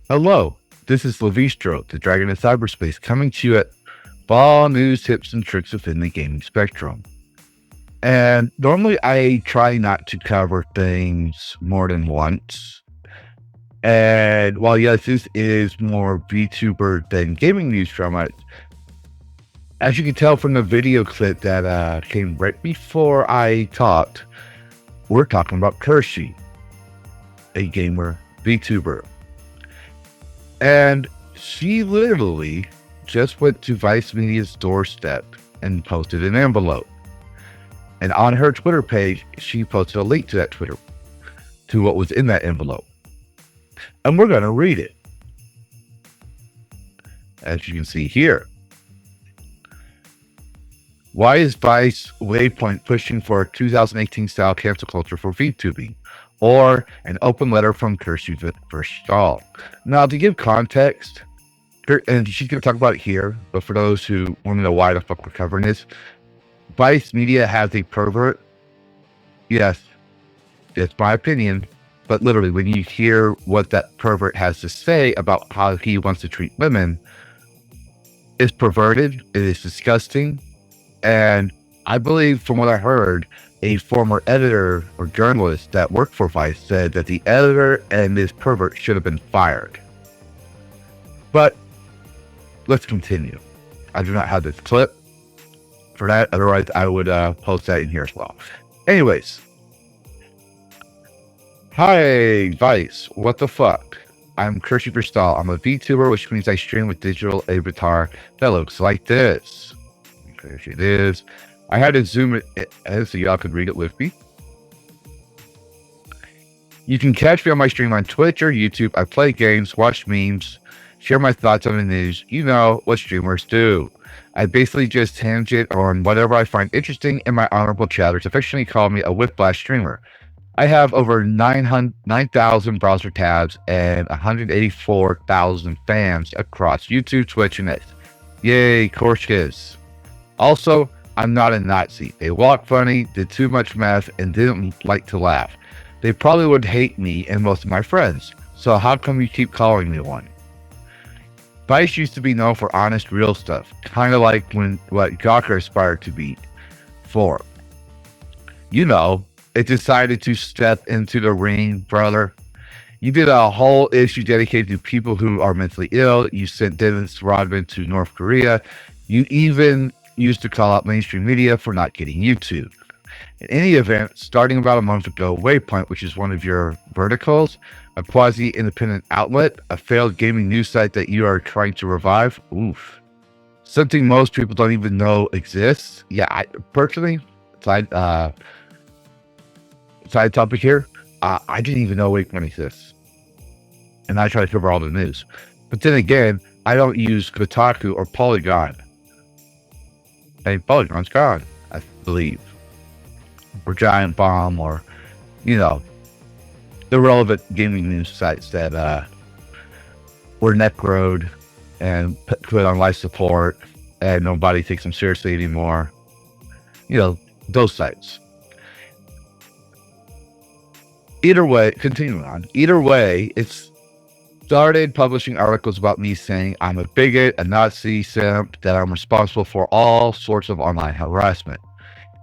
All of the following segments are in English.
Hello, this is Lavistro, the Dragon of Cyberspace, coming to you at all news, tips, and tricks within the gaming spectrum. And normally I try not to cover things more than once. And while yes, this is more VTuber than gaming news from it, as you can tell from the video clip that came right before I talked, we're talking about Kirsche, a gamer VTuber. And she literally just went to Vice Media's doorstep and posted an envelope. And on her Twitter page, she posted a link to that Twitter, to what was in that envelope. And we're going to read it. As you can see here. Why is Vice Waypoint pushing for a 2018 style cancel culture for VTubing? Or an open letter from Kirsche Verstahl. Now, to give context, and she's going to talk about it here, but for those who want to know why the fuck we're covering this, Vice Media has a pervert. Yes, it's my opinion, but literally, when you hear what that pervert has to say about how he wants to treat women, it's perverted, it is disgusting, and I believe, from what I heard, a former editor or journalist that worked for Vice said that the editor and this pervert should have been fired. But let's continue. I do not have this clip for that. Otherwise, I would post that in here as well. Anyways. Hi, Vice. What the fuck? I'm Kirsche Verstahl. I'm a VTuber, which means I stream with digital avatar that looks like this. There it is. I had to zoom it in so y'all could read it with me. You can catch me on my stream on Twitch or YouTube. I play games, watch memes, share my thoughts on the news. You know what streamers do. I basically just tangent on whatever I find interesting, and my honorable chatters affectionately call me a whiplash streamer. I have over 9,000 browser tabs and 184,000 fans across YouTube, Twitch, and X. Yay, Kirsche. Also, I'm not a Nazi. They walk funny, did too much meth, and didn't like to laugh. They probably would hate me and most of my friends. So how come you keep calling me one? Vice used to be known for honest, real stuff. Kind of like what Gawker aspired to be for. You know, it decided to step into the ring, brother. You did a whole issue dedicated to people who are mentally ill. You sent Dennis Rodman to North Korea. You even used to call out mainstream media for not getting YouTube. In any event, starting about a month ago, Waypoint, which is one of your verticals, a quasi-independent outlet, a failed gaming news site that you are trying to revive, oof. Something most people don't even know exists. Yeah, I personally, side topic here, I didn't even know Waypoint exists. And I try to cover all the news. But then again, I don't use Kotaku or Polygon. Hey, Polygon's gone, I believe. Or Giant Bomb, or, you know, the relevant gaming news sites that were necroed and put on life support, and nobody takes them seriously anymore. You know, those sites. Either way, continuing on. Either way, it's started publishing articles about me saying I'm a bigot, a Nazi simp, that I'm responsible for all sorts of online harassment.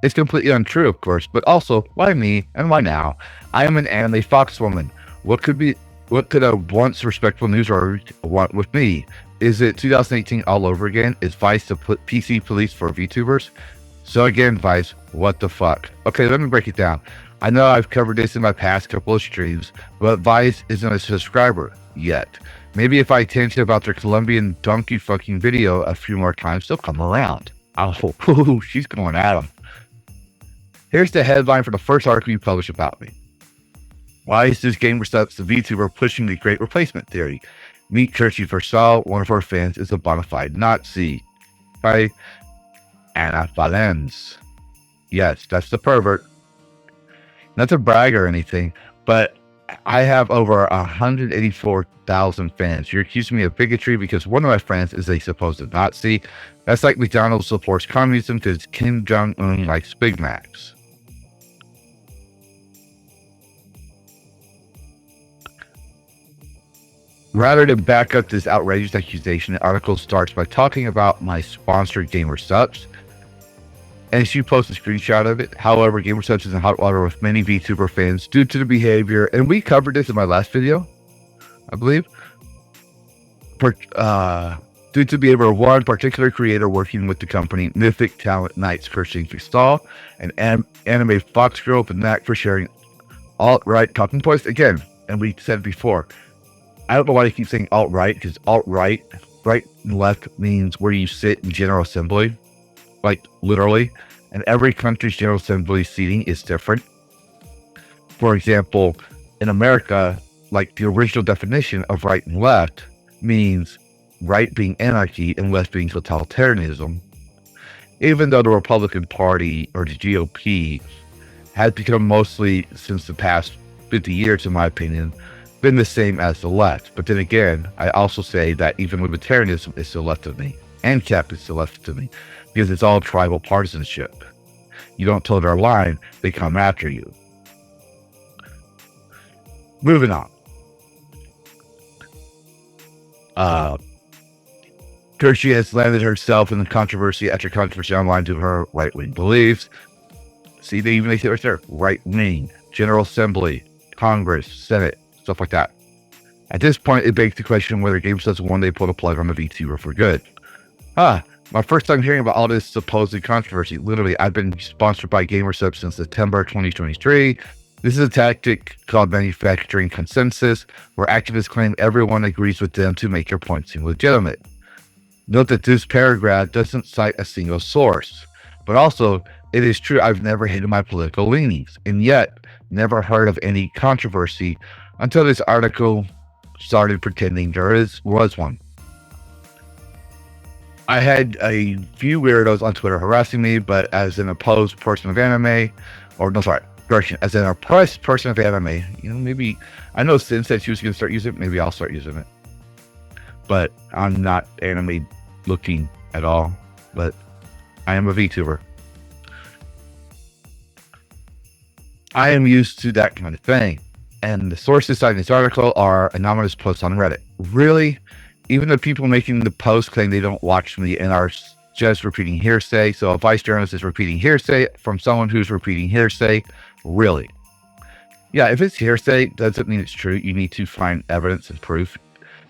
It's completely untrue, of course, but also, why me and why now? I am an anime fox woman. What could a once respectful news writer want with me? Is it 2018 all over again? Is Vice the PC police for VTubers? So again, Vice, what the fuck? Okay, let me break it down. I know I've covered this in my past couple of streams, but Vice isn't a subscriber yet. Maybe if I attention about their Colombian donkey fucking video a few more times, they'll come around. Oh, she's going at them. Here's the headline for the first article you published about me. Why is this gamer stuff the VTuber pushing the great replacement theory? Meet Kirsche Verstahl, one of our fans is a bona fide Nazi. By Anna Valens. Yes, that's the pervert. Not to brag or anything, but I have over 184,000 fans. You're accusing me of bigotry because one of my friends is a supposed Nazi. That's like McDonald's supports communism because Kim Jong-un likes Big Macs. Rather than back up this outrageous accusation, the article starts by talking about my sponsored Gamer Subs. And she posts a screenshot of it. However, Gamer Subs is in hot water with many VTuber fans due to the behavior. And we covered this in my last video, I believe. Due to the behavior of one particular creator working with the company, Mythic Talent Knights, Kirsche and an anime Fox girl with a knack for sharing alt-right talking points. Again, and we said before, I don't know why they keep saying alt-right, because alt-right, right and left means where you sit in General Assembly, like literally, and every country's General Assembly seating is different. For example, in America, like the original definition of right and left means right being anarchy and left being totalitarianism, even though the Republican Party, or the GOP, has become mostly, since the past 50 years, in my opinion, been the same as the left. But then again, I also say that even libertarianism is still left of me, and CAP is still left of me, because it's all tribal partisanship. You don't toe their line, they come after you. Moving on. Kirsche has landed herself in the controversy after controversy online due to her right-wing beliefs. See, they say right there, right-wing, General Assembly, Congress, Senate, stuff like that. At this point, it begs the question whether GameStop's one day pull a plug on the VTuber for good. My first time hearing about all this supposed controversy. Literally, I've been sponsored by GamerSub since September 2023. This is a tactic called manufacturing consensus, where activists claim everyone agrees with them to make their point seem legitimate. Note that this paragraph doesn't cite a single source, but also, it is true I've never hated my political leanings, and yet never heard of any controversy until this article started pretending there was one. I had a few weirdos on Twitter harassing me, but as an opposed person of anime, as an oppressed person of anime, maybe, I know Sin said she was going to start using it, maybe I'll start using it. But I'm not anime looking at all, but I am a VTuber. I am used to that kind of thing. And the sources cited in this article are anonymous posts on Reddit. Really? Even the people making the post claim they don't watch me and are just repeating hearsay. So a vice journalist is repeating hearsay from someone who's repeating hearsay. Really? Yeah, if it's hearsay, doesn't mean it's true. You need to find evidence and proof.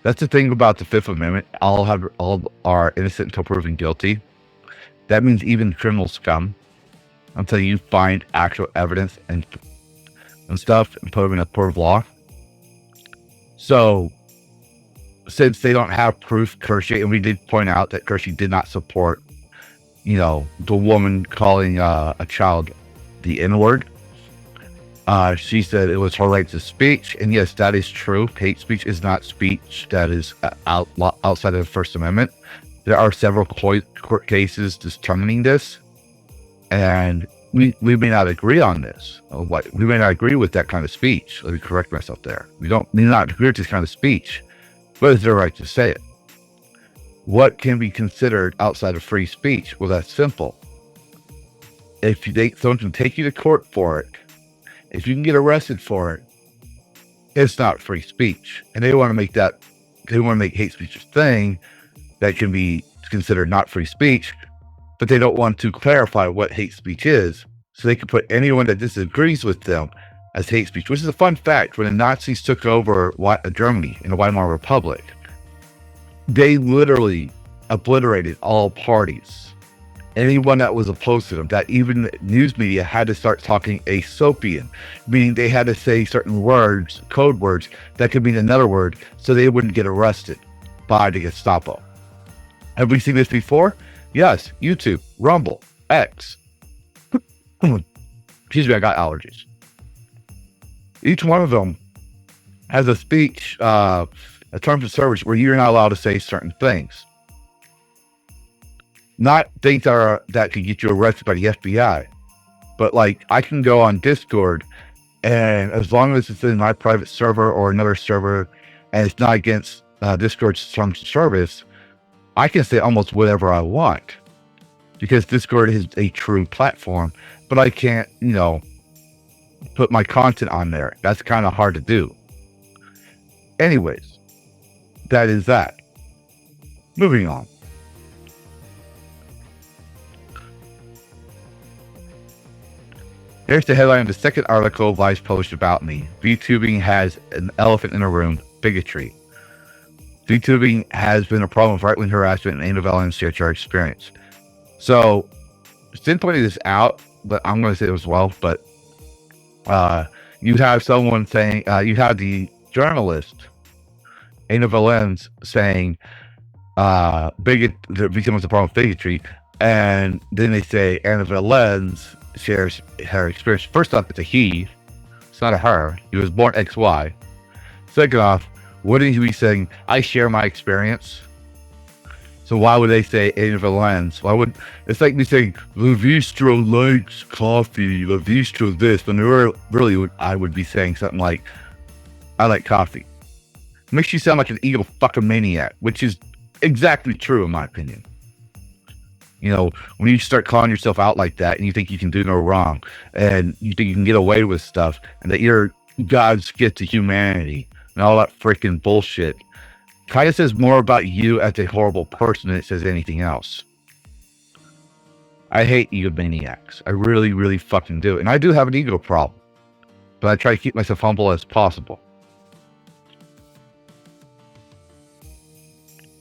That's the thing about the Fifth Amendment. All are innocent until proven guilty. That means even criminal scum, until you find actual evidence and stuff and put them in a court of law. So, since they don't have proof, Kirsche, and we did point out that Kirsche did not support, the woman calling a child the N-word. She said it was her right to speech, and yes, that is true. Hate speech is not speech that is outside of the First Amendment. There are several court cases determining this, and we may not agree on this. We may not agree with that kind of speech. Let me correct myself there. We may not agree with this kind of speech, but it's their right to say it. What can be considered outside of free speech? Well, that's simple. If someone can take you to court for it, if you can get arrested for it, it's not free speech. And they want to make hate speech a thing that can be considered not free speech, but they don't want to clarify what hate speech is, so they can put anyone that disagrees with them as hate speech, which is a fun fact. When the Nazis took over Germany in the Weimar Republic, they literally obliterated all parties. Anyone that was opposed to them, that even news media had to start talking Aesopian, meaning they had to say certain words, code words, that could mean another word, so they wouldn't get arrested by the Gestapo. Have we seen this before? Yes, YouTube, Rumble, X. Excuse me, I got allergies. Each one of them has a speech, a terms of service where you're not allowed to say certain things. Not things that could get you arrested by the FBI, but like I can go on Discord And as long as it's in my private server or another server, and it's not against Discord's terms of service, I can say almost whatever I want, because Discord is a true platform. But I can't, put my content on there. That's kind of hard to do. Anyways, that is that. Moving on. Here's the headline of the second article Vice published about me. VTubing has an elephant in the room, bigotry. VTubing has been a problem of right-wing harassment and anti-violence CHR experience. So, Sin pointed this out, but I'm going to say it as well, but you have someone saying, you have the journalist, Anna Valens, saying, there becomes a problem with bigotry, and then they say Anna Valens shares her experience. First off, it's a he. It's not a her. He was born XY. Second off, wouldn't he be saying, I share my experience? So why would they say Anna Valens? It's like me saying, Lavistro likes coffee, Lavistro this, when really I would be saying something like, I like coffee. It makes you sound like an ego fucking maniac, which is exactly true in my opinion. When you start calling yourself out like that and you think you can do no wrong and you think you can get away with stuff and that you're God's gift to humanity and all that freaking bullshit, kind of says more about you as a horrible person than it says anything else. I hate egomaniacs. I really, really fucking do. And I do have an ego problem, but I try to keep myself humble as possible.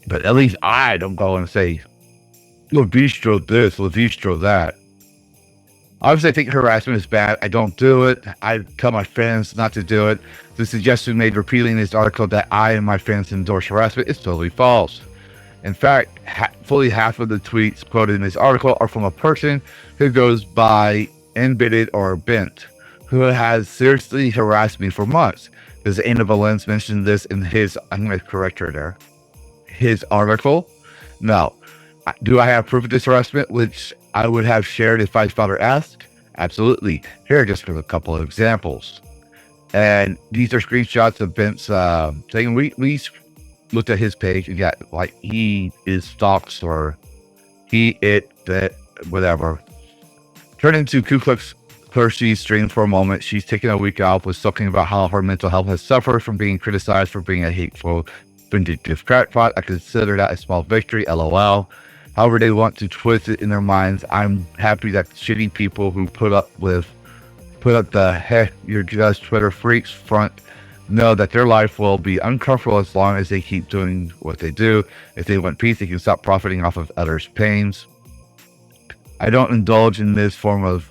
But at least I don't go and say, Lavistro this, Lavistro that. Obviously, I think harassment is bad. I don't do it. I tell my friends not to do it. The suggestion made repeatedly in this article that I and my friends endorse harassment is totally false. In fact, fully half of the tweets quoted in this article are from a person who goes by Embitted or Bent, who has seriously harassed me for months. Does Anna Valens mention this in his, I'm going to correct her there, his article? No. Do I have proof of this harassment, which I would have shared if Vice Father asked? Absolutely. Here are just a couple of examples. And these are screenshots of Bent's saying we looked at his page and got like he is stalks or that whatever. Turn into Ku Klux Kirsche stream for a moment. She's taking a week off, was talking about how her mental health has suffered from being criticized for being a hateful, vindictive crackpot. I consider that a small victory, LOL. However they want to twist it in their minds, I'm happy that shitty people who put up the heck you're just Twitter freaks front know that their life will be uncomfortable as long as they keep doing what they do. If they want peace, they can stop profiting off of others' pains. I don't indulge in this from a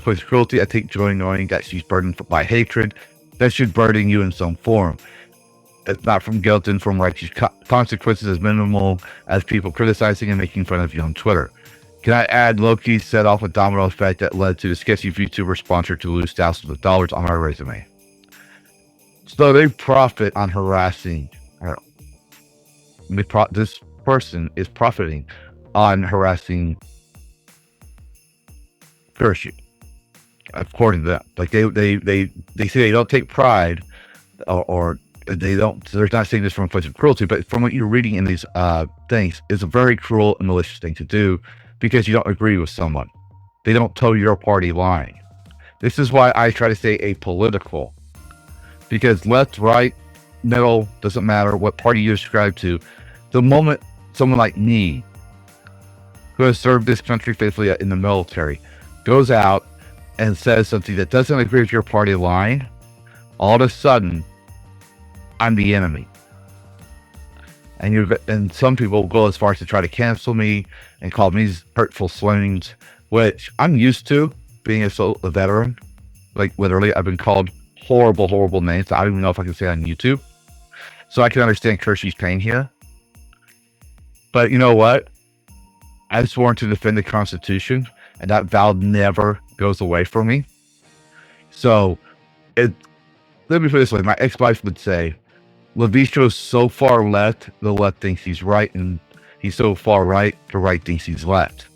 place of cruelty. I take joy knowing that she's burdened by hatred. That should burden you in some form. It's not from guilt and from righteous consequences as minimal as people criticizing and making fun of you on Twitter. Can I add Loki set off a domino effect that led to the sketchy VTuber sponsor to lose thousands of dollars on my resume? So they profit on harassing. This person is profiting on harassing Kirsche, according to them. Like they say they don't take pride or they don't. They're not saying this from a place of cruelty, but from what you're reading in these things, it's a very cruel and malicious thing to do because you don't agree with someone. They don't toe your party line. This is why I try to stay apolitical, because left, right, middle doesn't matter what party you subscribe to. The moment someone like me, who has served this country faithfully in the military, goes out and says something that doesn't agree with your party line, all of a sudden I'm the enemy. And some people go as far as to try to cancel me and call me hurtful slings, which I'm used to being a veteran. Like literally, I've been called horrible, horrible names that I don't even know if I can say on YouTube. So I can understand Kirsche's pain here. But you know what? I've sworn to defend the Constitution, and that vow never goes away from me. So let me put it this way. My ex-wife would say, Lavistro's so far left, the left thinks he's right, and he's so far right, the right thinks he's left.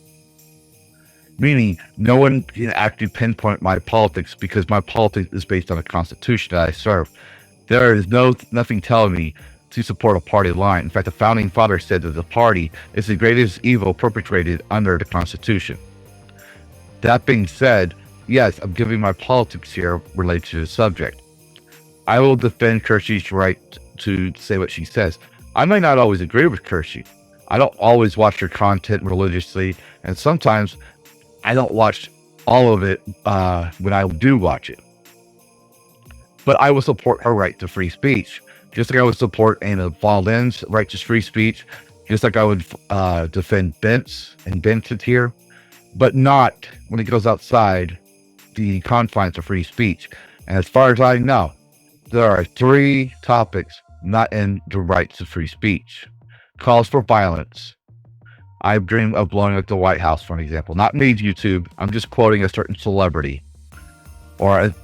meaning no one can actually pinpoint my politics because my politics is based on the Constitution that I serve. There is nothing telling me to support a party line. In fact, the founding fathers said that the party is the greatest evil perpetrated under the Constitution. That being said, yes, I'm giving my politics here related to the subject. I will defend Kirsche's right to say what she says. I might not always agree with Kirsche. I don't always watch her content religiously, and sometimes I don't watch all of it when I do watch it. But I will support her right to free speech, just like I would support Anna Boleyn's right to free speech, just like I would defend Bent's and Bent's here, but not when it goes outside the confines of free speech. And as far as I know, there are 3 topics not in the rights to free speech. Calls for violence. I dream of blowing up the White House, for an example. Not me, YouTube. I'm just quoting a certain celebrity. Or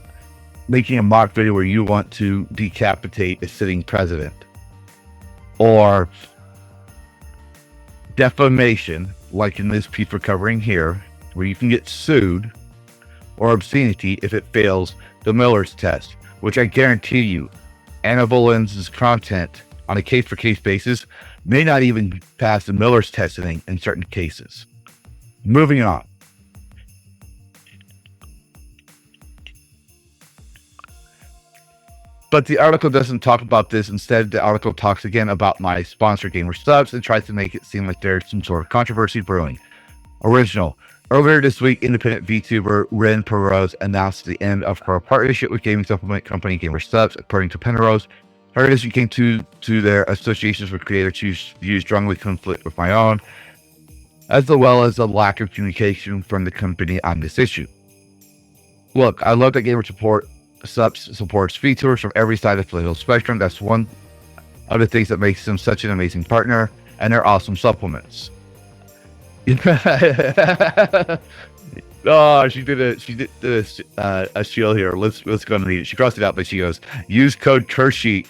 making a mock video where you want to decapitate a sitting president. Or defamation, like in this piece we're covering here, where you can get sued. Or obscenity if it fails the Miller's test, which I guarantee you, Anna Boleyn's content on a case-for-case basis may not even pass the Miller's testing in certain cases. Moving on. But the article doesn't talk about this. Instead, the article talks again about my sponsor, Gamer Subs, and tries to make it seem like there's some sort of controversy brewing. Original. Earlier this week, independent VTuber Ren Perez announced the end of her partnership with gaming supplement company Gamer Subs. According to Penrose, her issue came to their associations with creators whose views strongly conflict with my own, as well as the lack of communication from the company on this issue. Look, I love that Gamer Subs supports VTubers from every side of the political spectrum. That's one of the things that makes them such an amazing partner, and they're awesome supplements. Oh, she did a shield here. Let's go and read it. She crossed it out, but she goes, use code Kirsche.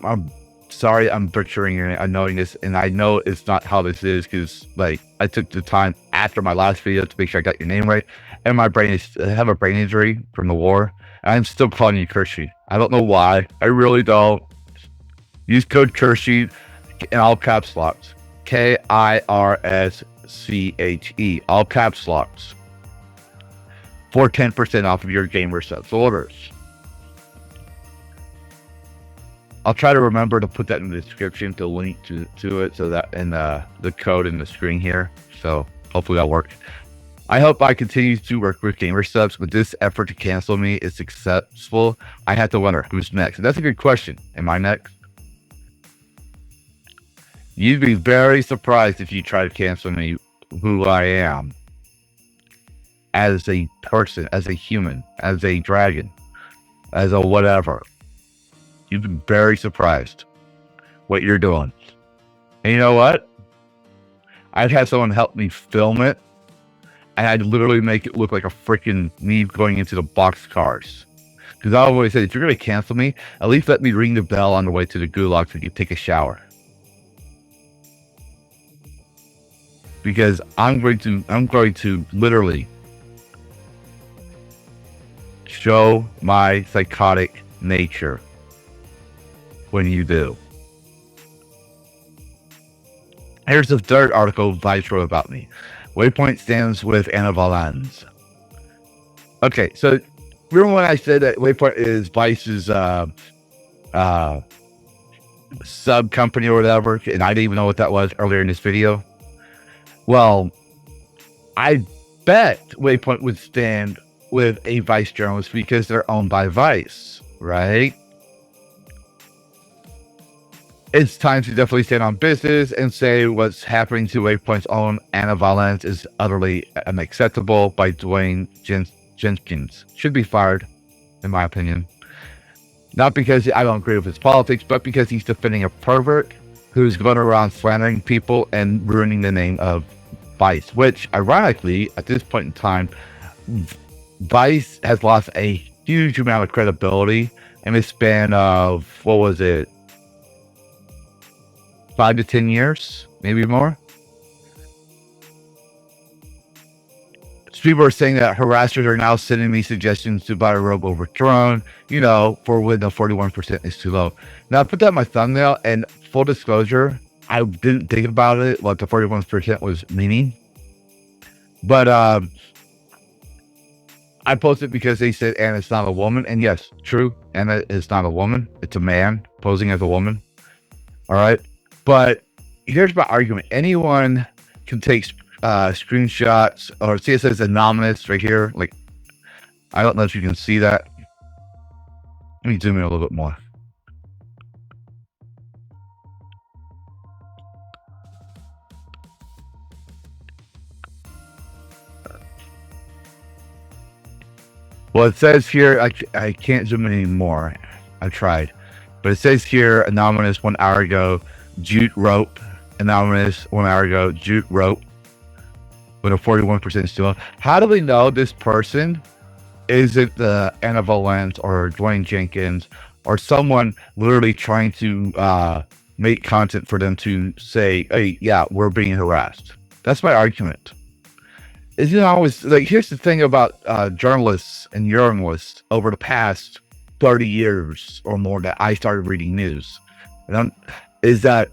I'm sorry, I'm butchering your name. I'm knowing this, and I know it's not how this is because, like, I took the time after my last video to make sure I got your name right, and I have a brain injury from the war, and I'm still calling you Kirsche. I don't know why. I really don't. Use code Kirsche in all caps locks. KIRSCHE. All caps locks. For 10% off of your Gamer Subs orders. I'll try to remember to put that in the description to link to it, so that in the code in the screen here. So hopefully that works. I hope I continue to work with Gamer Subs, but this effort to cancel me is successful. I have to wonder who's next. And that's a good question. Am I next? You'd be very surprised if you try to cancel me, who I am, as a person, as a human, as a dragon, as a whatever. You'd be very surprised what you're doing. And you know what? I'd have someone help me film it, and I'd literally make it look like a freaking me going into the boxcars. Because I always say, if you're going to cancel me, at least let me ring the bell on the way to the gulag so you take a shower. Because I'm going to literally show my psychotic nature when you do. Here's the third article Vice wrote about me. Waypoint stands with Anna Boleyn's. Okay, so remember when I said that Waypoint is Vice's sub company or whatever, and I didn't even know what that was earlier in this video? Well, I bet Waypoint would stand with a Vice journalist because they're owned by Vice, right? It's time to definitely stand on business and say what's happening to Waypoint's own Anna Boleyn is utterly unacceptable by Dwayne Jenkins. Should be fired, in my opinion. Not because I don't agree with his politics, but because he's defending a pervert who's going around slandering people and ruining the name of Vice, which, ironically, at this point in time, Vice has lost a huge amount of credibility in the span of, 5 to 10 years, maybe more. People are saying that harassers are now sending me suggestions to buy a robe overthrown, for when the 41% is too low. Now, I put that in my thumbnail, and full disclosure, I didn't think about it, what the 41% was meaning. But I posted because they said Anna's not a woman. And yes, true, Anna is not a woman. It's a man posing as a woman. All right. But here's my argument. Anyone can take screenshots, or see it says anonymous right here. Like, I don't know if you can see that. Let me zoom in a little bit more. Well, it says here, I can't zoom in anymore. I tried. But it says here, anonymous 1 hour ago, jute rope. Anonymous 1 hour ago, jute rope. With a 41% still. How do we know this person isn't the Anna Valence or Dwayne Jenkins or someone literally trying to make content for them to say, hey, yeah, we're being harassed? That's my argument. Isn't always like, here's the thing about journalists and journalists over the past 30 years or more that I started reading news, is that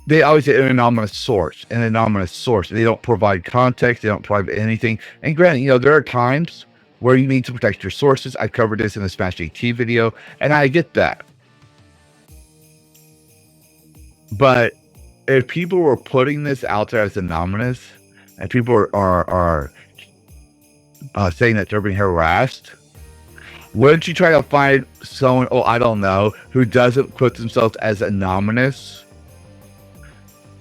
they always say an anonymous source, They don't provide context. They don't provide anything. And granted, there are times where you need to protect your sources. I covered this in the Smash AT video, and I get that. But if people were putting this out there as anonymous, and people are saying that they're being harassed, wouldn't you try to find someone, I don't know, who doesn't put themselves as anonymous?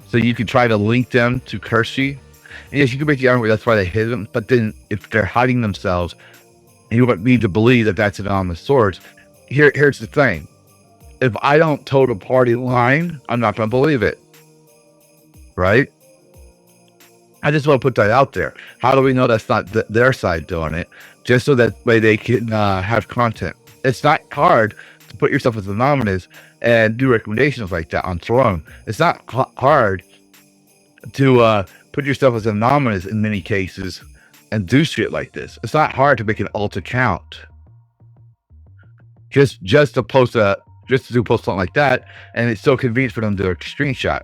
So you can try to link them to Kirsche. And yes, you can make the argument that's why they hid them. But then if they're hiding themselves, and you want me to believe that that's an anonymous source, here's the thing. If I don't toe the party line, I'm not going to believe it. Right? I just want to put that out there. How do we know that's not their side doing it? Just so that way they can have content. It's not hard to put yourself as anonymous and do recommendations like that on Throne. It's not hard to put yourself as anonymous in many cases and do shit like this. It's not hard to make an alt account. Just to do post something like that, and it's so convenient for them to do a screenshot.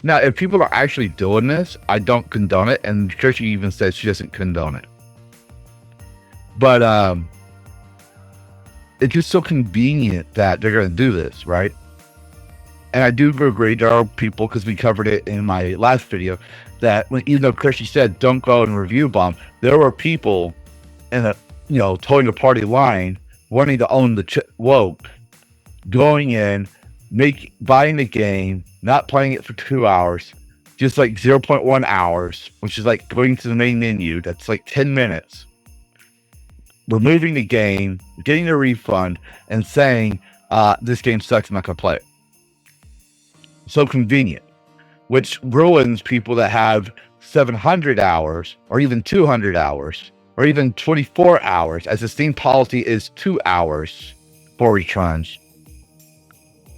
Now, if people are actually doing this, I don't condone it, and Kirsche even says she doesn't condone it. But it's just so convenient that they're going to do this, right? And I do agree, there are people, because we covered it in my last video, that even though Kirsche said don't go and review bomb, there were people in a towing the party line, wanting to own going in, buying the game, not playing it for 2 hours, just like 0.1 hours, which is like going to the main menu. That's like 10 minutes. Removing the game, getting a refund, and saying, this game sucks, I'm not going to play it. So convenient, which ruins people that have 700 hours, or even 200 hours, or even 24 hours, as the Steam policy is 2 hours for refunds.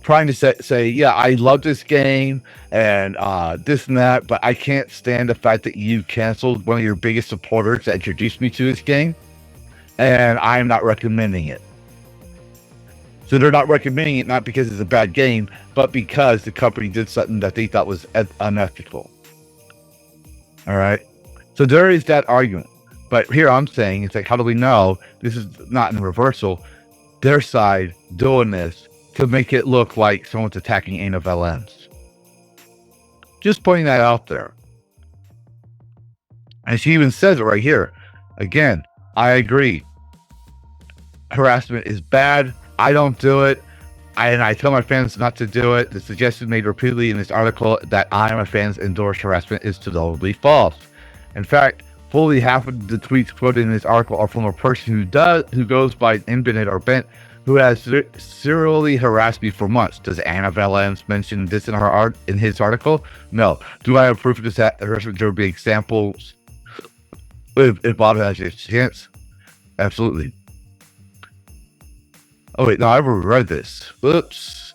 Trying to say, yeah, I love this game and this and that, but I can't stand the fact that you canceled one of your biggest supporters that introduced me to this game, and I'm not recommending it. So they're not recommending it not because it's a bad game, but because the company did something that they thought was unethical. All right. So there is that argument. But here I'm saying, it's like, how do we know this is not in reversal? Their side doing this to make it look like someone's attacking Anna Valence. Just pointing that out there. And she even says it right here. Again, I agree. Harassment is bad. I don't do it. And I tell my fans not to do it. The suggestion made repeatedly in this article that I and my fans endorse harassment is totally false. In fact, fully half of the tweets quoted in this article are from a person who goes by Infinite or Bent, who has serially harassed me for months. Does Anna Valence mention this in his article? No. Do I have proof of this harassment? There will be examples if Bob has a chance. Absolutely. Oh wait, no, I already read this. Oops.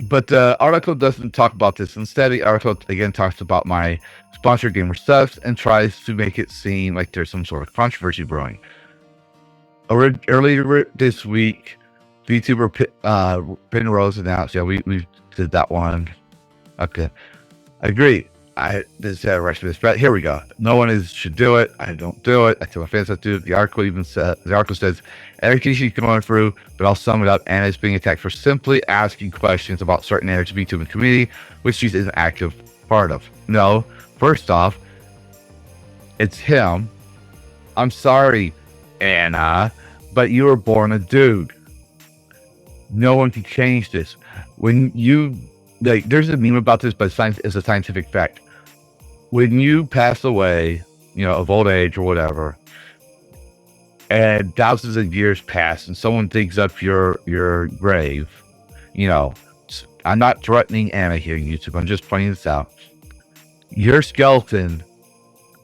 But the article doesn't talk about this. Instead, the article again talks about my sponsored gamer stuff and tries to make it seem like there's some sort of controversy brewing. Earlier this week, VTuber Penrose announced, yeah, we did that one. Okay, I agree. I did say rush for this, but here we go. No one should do it. I don't do it. I tell my fans not to do it. The article says everything she's going through, but I'll sum it up. Anna is being attacked for simply asking questions about certain areas of VTuber community, which she's an active part of. No, first off, it's him. I'm sorry, Anna, but you were born a dude. No one can change this. When you there's a meme about this, but science is a scientific fact. When you pass away, of old age or whatever, and thousands of years pass, and someone digs up your grave, I'm not threatening Anna here, YouTube. I'm just pointing this out. Your skeleton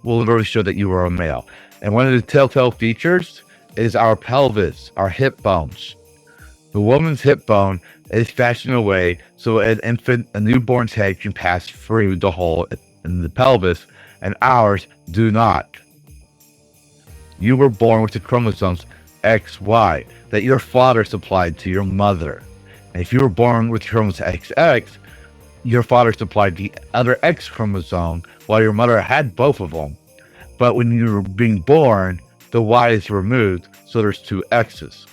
will literally show that you were a male, and one of the telltale features is our pelvis, our hip bones. The woman's hip bone is fashioned away so a newborn's head can pass through the hole in the pelvis, and ours do not. You were born with the chromosomes XY that your father supplied to your mother. And if you were born with chromosome XX, your father supplied the other X chromosome while your mother had both of them. But when you were being born, the Y is removed, so there's two X's.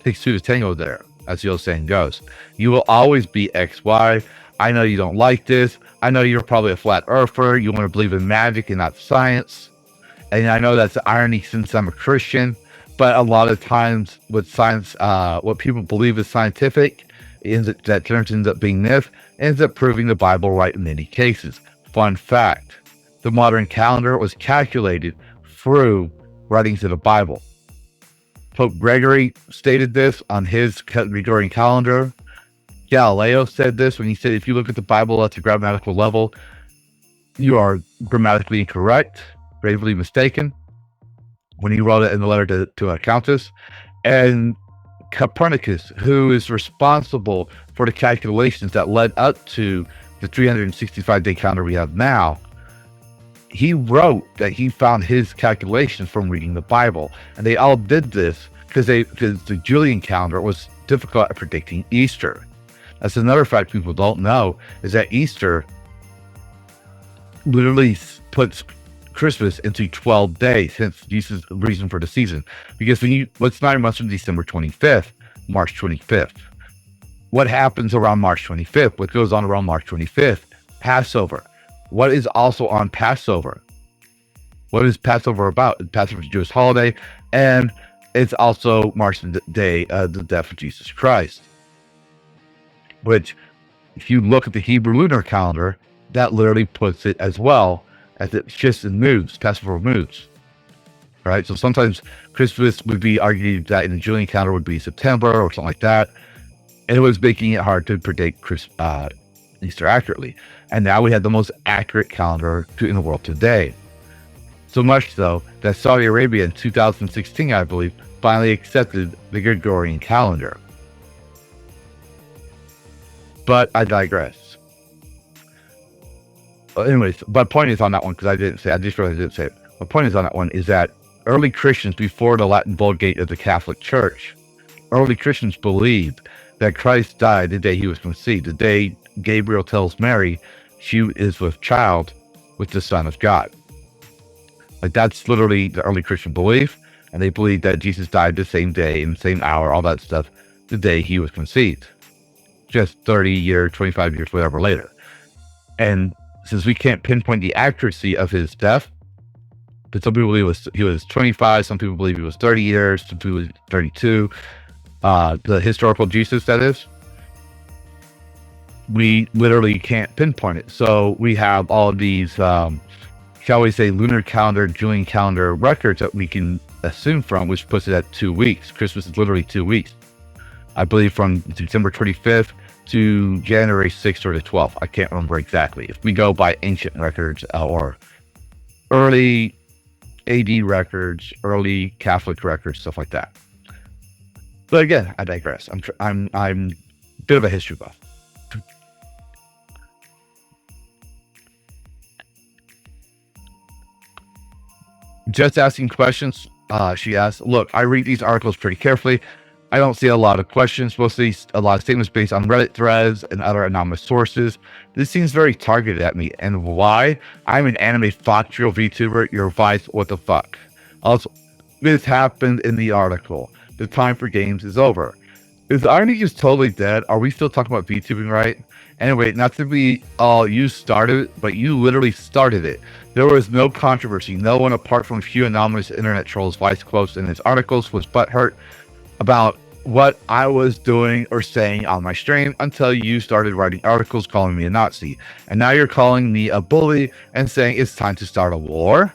Takes two to tango there, as the old saying goes. You will always be XY. I know you don't like this. I know you're probably a flat earther. You want to believe in magic and not science. And I know that's the irony since I'm a Christian. But a lot of times with science, what people believe is scientific, that ends up being myth, ends up proving the Bible right in many cases. Fun fact, the modern calendar was calculated through writings of the Bible. Pope Gregory stated this on his Gregorian calendar. Galileo said this when he said, if you look at the Bible at the grammatical level, you are grammatically incorrect, gravely mistaken, when he wrote it in the letter to a countess. And Copernicus, who is responsible for the calculations that led up to the 365-day calendar we have now, he wrote that he found his calculations from reading the Bible. And they all did this because the Julian calendar was difficult at predicting Easter. That's another fact people don't know, is that Easter literally puts Christmas into 12 days, hence Jesus' reason for the season. Because what's 9 months from December 25th, March 25th. What happens around March 25th? What goes on around March 25th? Passover. What is also on Passover? What is Passover about? Passover is a Jewish holiday, and it's also marks the day of the death of Jesus Christ. Which, if you look at the Hebrew lunar calendar, that literally puts it as well, as it shifts and moves, Passover moves. Right? So sometimes Christmas would be argued that in the Julian calendar would be September or something like that. And it was making it hard to predict Easter accurately. And now we have the most accurate calendar in the world today. So much so that Saudi Arabia in 2016, I believe, finally accepted the Gregorian calendar. But I digress. Anyways, but point is on that one, because I just realized I didn't say it. My point is on that one is that early Christians, before the Latin Vulgate of the Catholic Church, early Christians believed that Christ died the day he was conceived, the day Gabriel tells Mary she is with child with the Son of God. Like, that's literally the early Christian belief, and they believed that Jesus died the same day, in the same hour, all that stuff, the day he was conceived. Just 30 years, 25 years, whatever later. And since we can't pinpoint the accuracy of his death, but some people believe he was 25, some people believe he was 30 years, some people believe 32, the historical Jesus, that is, we literally can't pinpoint it. So we have all of these, shall we say, lunar calendar, Julian calendar records that we can assume from, which puts it at 2 weeks. Christmas is literally 2 weeks. I believe from December 25th to January 6th or the 12th. I can't remember exactly. If we go by ancient records or early AD records, early Catholic records, stuff like that. But again, I digress. I'm bit of a history buff. Just asking questions. She asked, look, I read these articles pretty carefully. I don't see a lot of questions, mostly a lot of statements based on Reddit threads and other anonymous sources. This seems very targeted at me. And why? I'm an anime factual VTuber. Your advice, what the fuck? Also, this happened in the article. The time for games is over. Is irony just totally dead? Are we still talking about VTubing, right? Anyway, not to be all you started it, but you literally started it. There was no controversy. No one apart from a few anonymous internet trolls, vice quotes in his articles, was butthurt about what I was doing or saying on my stream until you started writing articles calling me a Nazi. And now you're calling me a bully and saying it's time to start a war?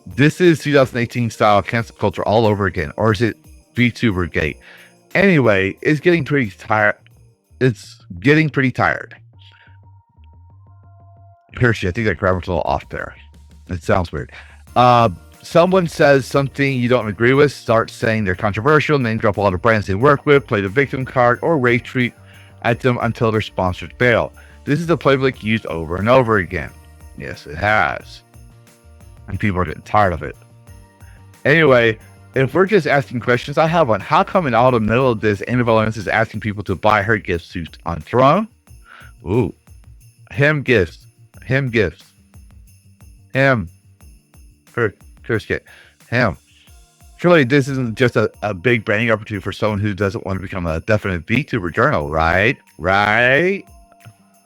This is 2018 style cancel culture all over again. Or is it VTuber gate? Anyway, it's getting pretty tired. It's getting pretty tired. Kirsche, I think that grammar's a little off there. It sounds weird. Someone says something you don't agree with, start saying they're controversial, name drop all the brands they work with, play the victim card, or rage tweet at them until their sponsors bail. This is the playbook used over and over again. Yes, it has. And people are getting tired of it. Anyway, if we're just asking questions, I have one. How come in all the middle of this, Ambivalence is asking people to buy her gift suits on Throne? Ooh. Him gifts. Him gifts. Him. Kirsche. Him. Surely this isn't just a big branding opportunity for someone who doesn't want to become a definite VTuber journal, right? Right?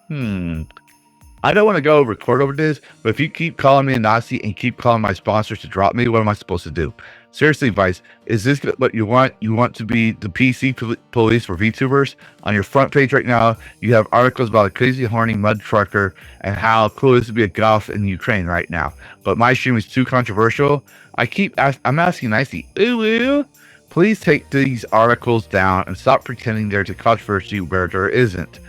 I don't want to go record over this, but if you keep calling me a Nazi and keep calling my sponsors to drop me, what am I supposed to do? Seriously, Vice, is this what you want? You want to be the PC police for VTubers? On your front page right now, you have articles about a crazy horny mud trucker and how cool it is to be a goth in Ukraine right now. But my stream is too controversial. I'm asking nicely, ooh, please take these articles down and stop pretending there's a controversy where there isn't.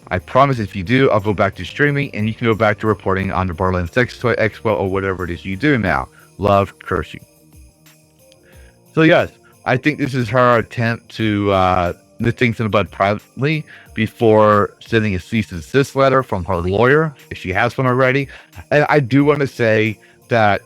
I promise if you do, I'll go back to streaming and you can go back to reporting on the Berlin Sex Toy Expo or whatever it is you do now. Love, Kirsche. So yes, I think this is her attempt to nip things in the bud privately before sending a cease and desist letter from her lawyer, if she has one already. And I do want to say that,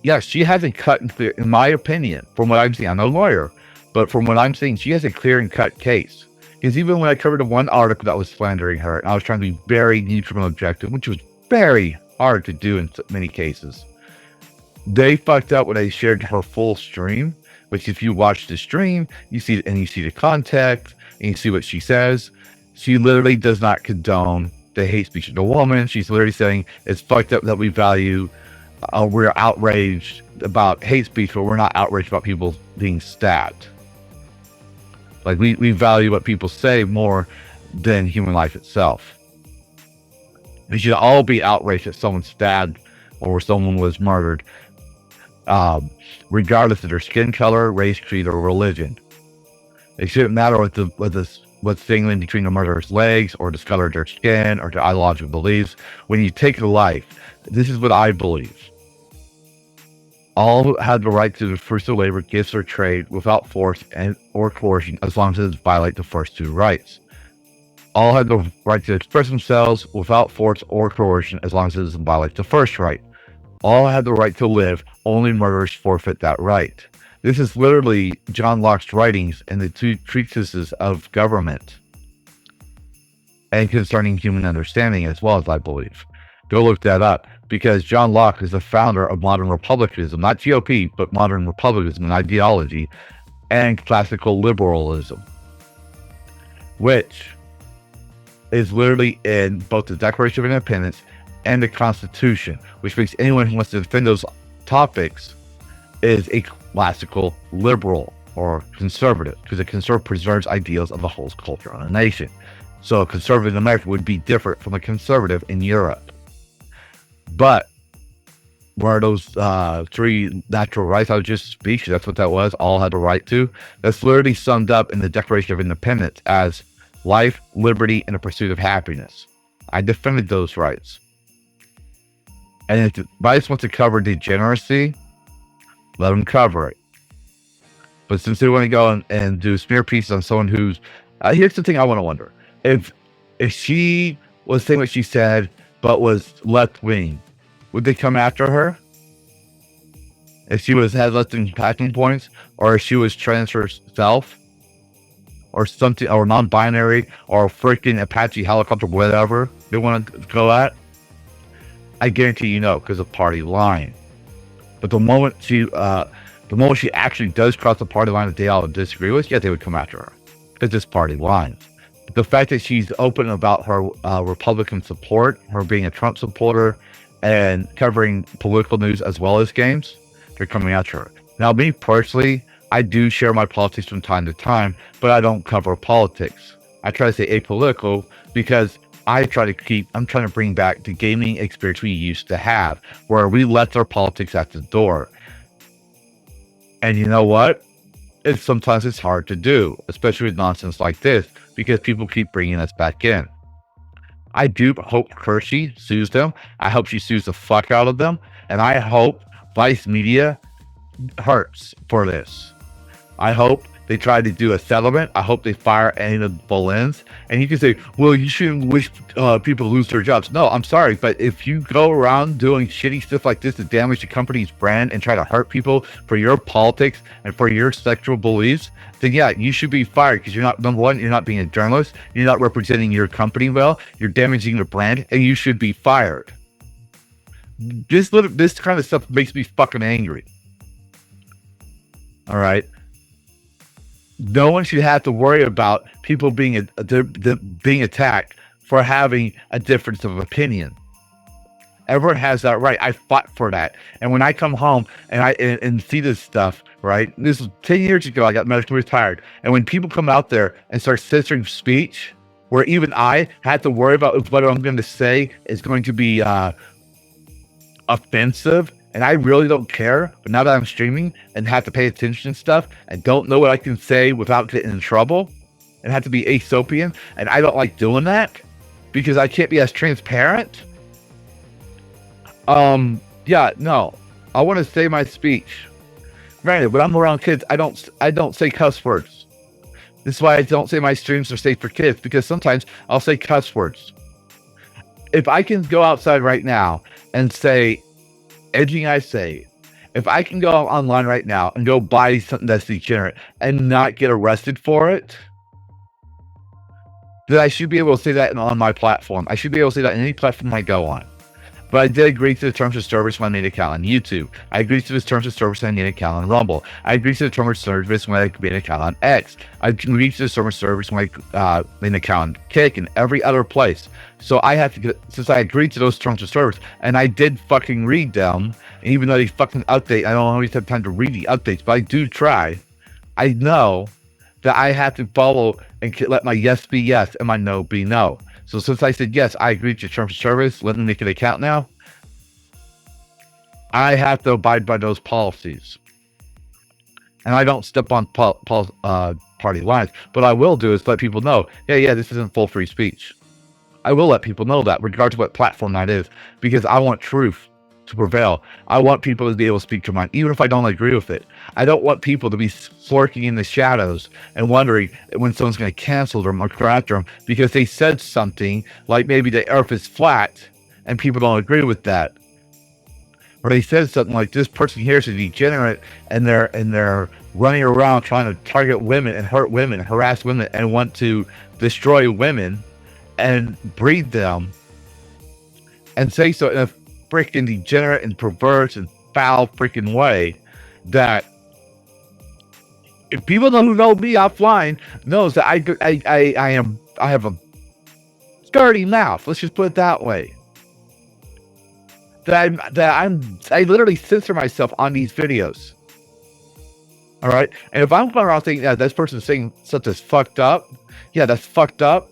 yes, she hasn't cut and clear, in my opinion, from what I'm seeing. I'm no lawyer, but from what I'm seeing, she has a clear and cut case. Because even when I covered the one article that was slandering her, and I was trying to be very neutral and objective, which was very hard to do in many cases, they fucked up when they shared her full stream, which if you watch the stream, you see the context, and you see what she says. She literally does not condone the hate speech of the woman. She's literally saying it's fucked up that we value, we're outraged about hate speech, but we're not outraged about people being stabbed. Like, we value what people say more than human life itself. We should all be outraged that someone stabbed or someone was murdered, regardless of their skin color, race, creed, or religion. It shouldn't matter what's dangling between the murderer's legs, or the color of their skin, or their ideological beliefs. When you take a life, this is what I believe. All have the right to the fruits of labor, gifts, or trade without force or coercion, as long as it doesn't violate the first two rights. All have the right to express themselves without force or coercion, as long as it doesn't violate the first right. All have the right to live, only murderers forfeit that right. This is literally John Locke's writings in the two treatises of government and concerning human understanding as well, as I believe. Go look that up, because John Locke is the founder of modern republicanism, not GOP, but modern republicanism, an ideology, and classical liberalism, which is literally in both the Declaration of Independence and the Constitution, which makes anyone who wants to defend those topics is a classical liberal or conservative, because a conservative preserves ideals of the whole culture of a nation. So a conservative in America would be different from a conservative in Europe. But were those three natural rights I was just speaking, that's what that was, all had the right to, that's literally summed up in the Declaration of Independence as life, liberty, and the pursuit of happiness. I defended those rights. And if Vice wants to cover degeneracy, let them cover it. But since they want to go and do smear pieces on someone who's... here's the thing I want to wonder. if she was saying what she said but was left wing, would they come after her? If she had less than passion points, or if she was trans herself, or something, or non-binary, or freaking Apache helicopter, whatever they want to go at, I guarantee you no, because of party line. But the moment she actually does cross the party line that they all disagree with, yeah, they would come after her, because it's party lines. But the fact that she's open about her Republican support, her being a Trump supporter, and covering political news as well as games, they're coming after her. Now, me personally, I do share my politics from time to time, but I don't cover politics. I try to stay apolitical because I'm trying to bring back the gaming experience we used to have, where we left our politics at the door. And you know what? Sometimes it's hard to do, especially with nonsense like this, because people keep bringing us back in. I do hope Kirsche sues them. I hope she sues the fuck out of them. And I hope Vice Media hurts for this. I hope they try to do a settlement. I hope they fire any of the Bolins. And you can say, well, you shouldn't wish people lose their jobs. No, I'm sorry. But if you go around doing shitty stuff like this to damage the company's brand and try to hurt people for your politics and for your sexual beliefs, then yeah, you should be fired, because you're not, number one, you're not being a journalist. You're not representing your company well. You're damaging your brand, and you should be fired. This kind of stuff makes me fucking angry. All right. No one should have to worry about people being attacked for having a difference of opinion. Everyone has that right. I fought for that. And when I come home and see this stuff, right? This was 10 years ago. I got medically retired. And when people come out there and start censoring speech, where even I had to worry about what I'm going to say is going to be offensive, and I really don't care. But now that I'm streaming and have to pay attention to stuff and don't know what I can say without getting in trouble, and have to be Aesopian, and I don't like doing that because I can't be as transparent. Yeah, no, I want to say my speech. Granted, when I'm around kids, I don't say cuss words. This is why I don't say my streams are safe for kids, because sometimes I'll say cuss words. If I can go outside right now and say anything I say, if I can go online right now and go buy something that's degenerate and not get arrested for it, then I should be able to say that on my platform. I should be able to say that on any platform I go on. But I did agree to the terms of service when I made an account on YouTube. I agreed to the terms of service when I made an account on Rumble. I agreed to the terms of service when I made an account on X. I agreed to the terms of service when I made an account on Kick and every other place. So I have to get, since I agreed to those terms of service, and I did fucking read them, and even though they fucking update, I don't always have time to read the updates, but I do try. I know that I have to follow and let my yes be yes and my no be no. So since I said yes, I agreed to terms of service, let me make an account now, I have to abide by those policies. And I don't step on party lines. But I will do is let people know, yeah, this isn't full free speech. I will let people know that, regardless of what platform that is, because I want truth to prevail. I want people to be able to speak their mind, even if I don't agree with it. I don't want people to be lurking in the shadows and wondering when someone's going to cancel them or go after them because they said something like maybe the earth is flat and people don't agree with that. Or they said something like, this person here is a degenerate and they're running around trying to target women and hurt women, harass women, and want to destroy women and breed them, and say so in a freaking degenerate and perverse and foul freaking way that if people who know me offline knows that I have a sturdy mouth. Let's just put it that way. I literally censor myself on these videos. All right, and if I'm going around thinking that this person's saying something's fucked up, yeah, that's fucked up.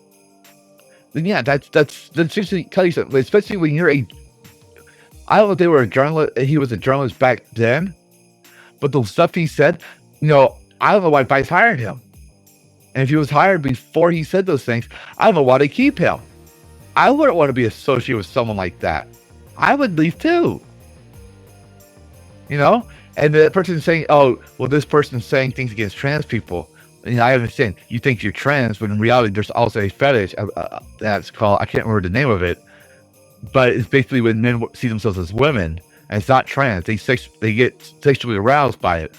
Then yeah, that's seriously tell you something. Especially when you're I don't know if they were a journalist. He was a journalist back then, but the stuff he said, I don't know why Vice hired him. And if he was hired before he said those things, I don't know why they keep him. I wouldn't want to be associated with someone like that. I would leave too. And the person saying, oh, well, this person's saying things against trans people. I understand you think you're trans, but in reality, there's also a fetish that's called, I can't remember the name of it, but it's basically when men see themselves as women, and it's not trans. They get sexually aroused by it,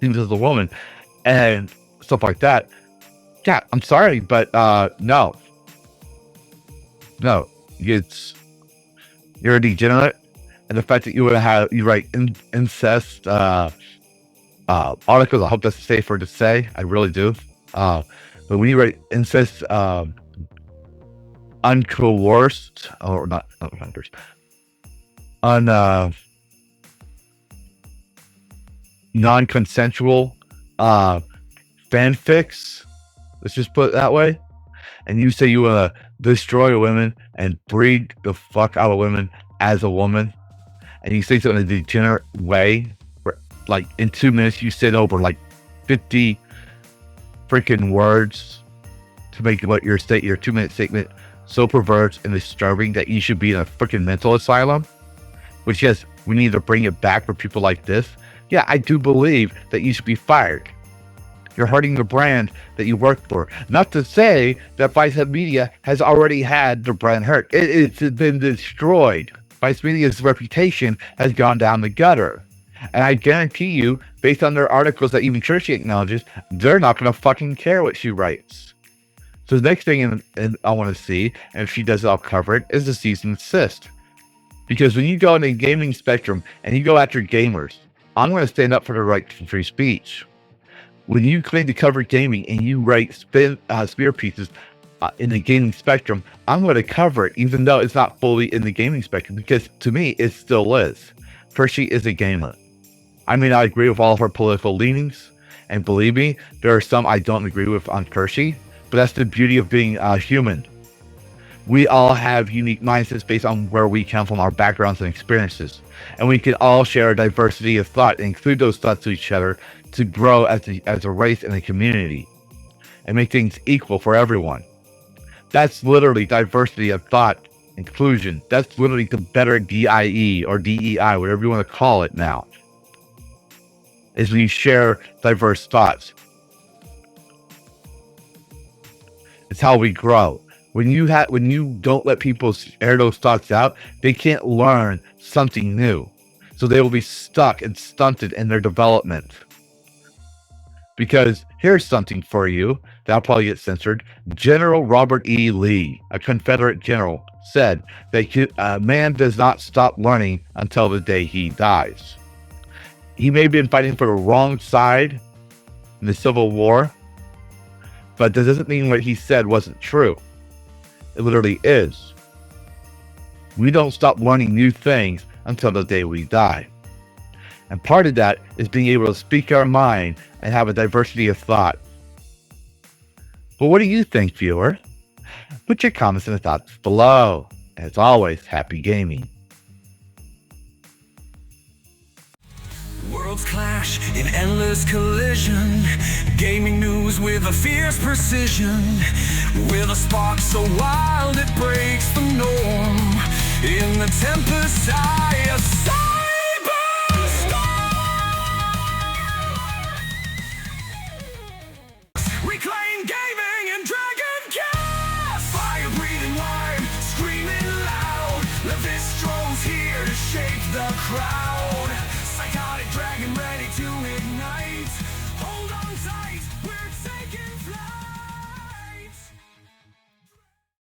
see themselves as a woman, and stuff like that. Yeah, I'm sorry, but no, you're a degenerate, and the fact that you write incest articles. I hope that's safer to say. I really do. But when you write incest, uncoerced or not non-consensual fanfics. Let's just put it that way. And you say you want to destroy women and breed the fuck out of women as a woman, and you say so in a degenerate way, where, like, in 2 minutes you sit over like 50 freaking words to make what your 2-minute statement so perverse and disturbing that you should be in a freaking mental asylum. Which, yes, we need to bring it back for people like this. Yeah, I do believe that you should be fired. You're hurting the brand that you work for. Not to say that Vice Media has already had the brand hurt. It's been destroyed. Vice Media's reputation has gone down the gutter. And I guarantee you, based on their articles that even Kirsche acknowledges, they're not going to fucking care what she writes. So the next thing I want to see, and if she does it, I'll cover it, is the cease and desist. Because when you go in the gaming spectrum and you go after gamers, I'm going to stand up for the right to free speech. When you claim to cover gaming and you write spear pieces in the gaming spectrum, I'm going to cover it, even though it's not fully in the gaming spectrum, because to me, it still is. Kirsche is a gamer. I may not agree with all of her political leanings, and believe me, there are some I don't agree with on Kirsche, but that's the beauty of being human. We all have unique mindsets based on where we come from, our backgrounds and experiences. And we can all share a diversity of thought and include those thoughts to each other to grow as a race and a community and make things equal for everyone. That's literally diversity of thought, inclusion. That's literally the better DIE or DEI, whatever you want to call it now, is when you share diverse thoughts. It's how we grow. When you don't let people air those thoughts out, they can't learn something new. So they will be stuck and stunted in their development. Because here's something for you that'll probably get censored. General Robert E. Lee, a Confederate general, said that a man does not stop learning until the day he dies. He may have been fighting for the wrong side in the Civil War, but that doesn't mean what he said wasn't true. It literally is. We don't stop learning new things until the day we die. And part of that is being able to speak our mind and have a diversity of thought. But what do you think, viewer? Put your comments in the thoughts below. As always, happy gaming. Worlds clash in endless collision. Gaming news with a fierce precision. With a spark so wild it breaks the norm. In the tempest eye of cyberstorm. Reclaim gaming and dragon cast. Fire breathing wide, screaming loud. Lavistro's here to shake the crowd. Psychotic dragon ready to